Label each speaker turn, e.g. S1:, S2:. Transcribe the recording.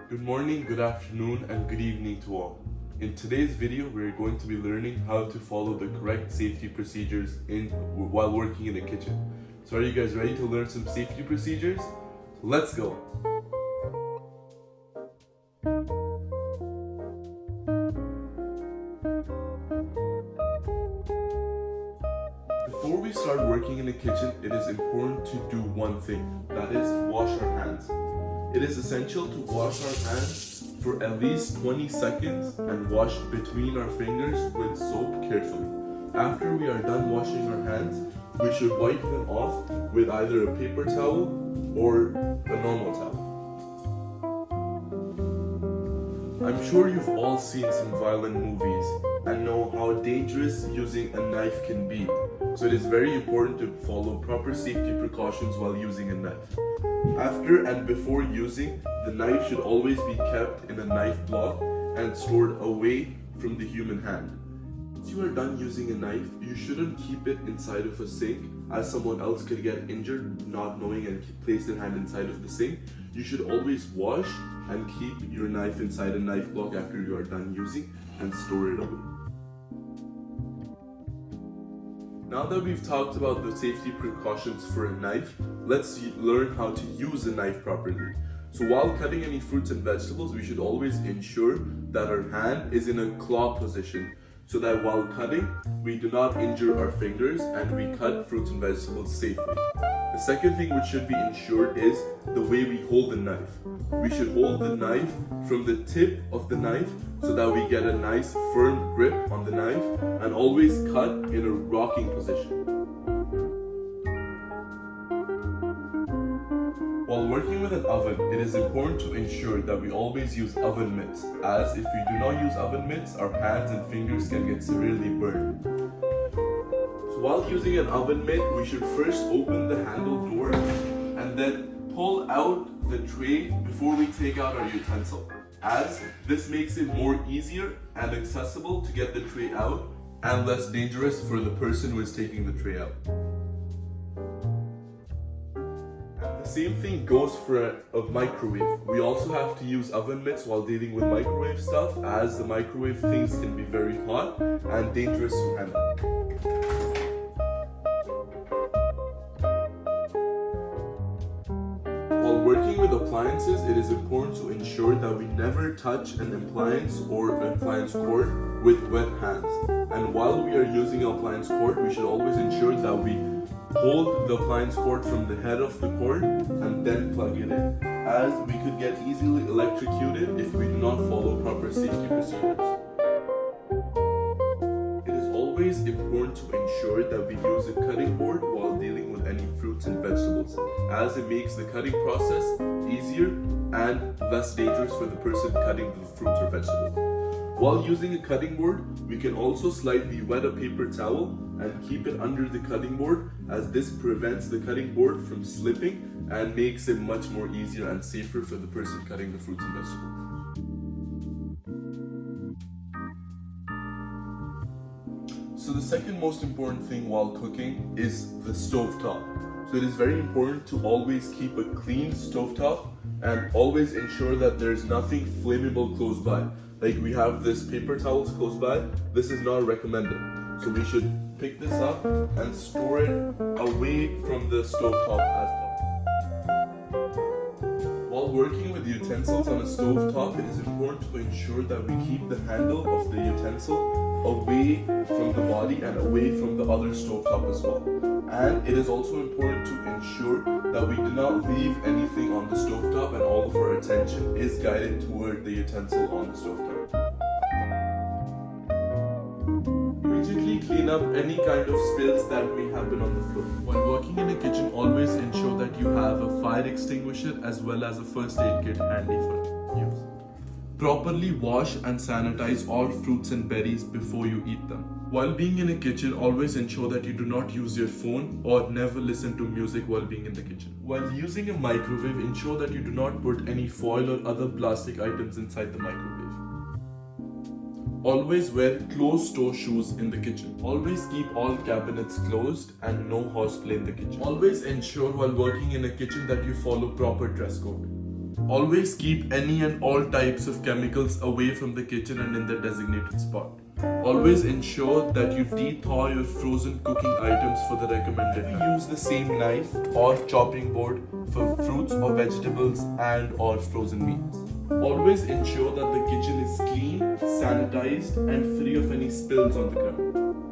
S1: Good morning, good afternoon, and good evening to all. In today's video, we're going to be learning how to follow the correct safety procedures while working in a kitchen. So are you guys ready to learn some safety procedures? Let's go! Before we start working in a kitchen, it is important to do one thing, that is wash our hands. It is essential to wash our hands for at least 20 seconds and wash between our fingers with soap carefully. After we are done washing our hands, we should wipe them off with either a paper towel or a normal towel. I'm sure you've all seen some violent movies and know how dangerous using a knife can be. So it is very important to follow proper safety precautions while using a knife. After and before using, the knife should always be kept in a knife block and stored away from the human hand. Once you are done using a knife, you shouldn't keep it inside of a sink, as someone else could get injured not knowing and place their hand inside of the sink. You should always wash and keep your knife inside a knife block after you are done using and store it away. Now that we've talked about the safety precautions for a knife, let's learn how to use a knife properly. So while cutting any fruits and vegetables, we should always ensure that our hand is in a claw position so that while cutting, we do not injure our fingers and we cut fruits and vegetables safely. The second thing which should be ensured is the way we hold the knife. We should hold the knife from the tip of the knife so that we get a nice firm grip on the knife and always cut in a rocking position. While working with an oven, it is important to ensure that we always use oven mitts, as if we do not use oven mitts, our hands and fingers can get severely burned. So while using an oven mitt, we should first open the handle door and then pull out the tray before we take out our utensil, as this makes it more easier and accessible to get the tray out and less dangerous for the person who is taking the tray out. The same thing goes for a microwave. We also have to use oven mitts while dealing with microwave stuff, as the microwave things can be very hot and dangerous to handle. While working with appliances, it is important to ensure that we never touch an appliance or an appliance cord with wet hands. And while we are using an appliance cord, we should always ensure that we hold the appliance cord from the head of the cord and then plug it in, as we could get easily electrocuted if we do not follow proper safety procedures. It is always important to ensure that we use a cutting board while dealing with any fruits and vegetables, as it makes the cutting process easier and less dangerous for the person cutting the fruits or vegetables. While using a cutting board, we can also slightly wet a paper towel and keep it under the cutting board, as this prevents the cutting board from slipping and makes it much more easier and safer for the person cutting the fruits and vegetables. So the second most important thing while cooking is the stovetop. So it is very important to always keep a clean stovetop and always ensure that there's nothing flammable close by. Like we have this paper towels close by, this is not recommended. So we should pick this up and store it away from the stovetop as possible. While working with utensils on a stovetop, it is important to ensure that we keep the handle of the utensil away from the body and away from the other stovetop as well. And it is also important to ensure that we do not leave anything on the stovetop and all of our attention is guided toward the utensil on the stovetop. Immediately clean up any kind of spills that may happen on the floor. While working in a kitchen, always ensure that you have a fire extinguisher as well as a first aid kit handy for use. Properly wash and sanitize all fruits and berries before you eat them. While being in a kitchen, always ensure that you do not use your phone or never listen to music while being in the kitchen. While using a microwave, ensure that you do not put any foil or other plastic items inside the microwave. Always wear closed-toe shoes in the kitchen. Always keep all cabinets closed and no horseplay in the kitchen. Always ensure while working in a kitchen that you follow proper dress code. Always keep any and all types of chemicals away from the kitchen and in their designated spot. Always ensure that you de-thaw your frozen cooking items for the recommended. Use the same knife or chopping board for fruits or vegetables and or frozen meats. Always ensure that the kitchen is clean, sanitized and free of any spills on the ground.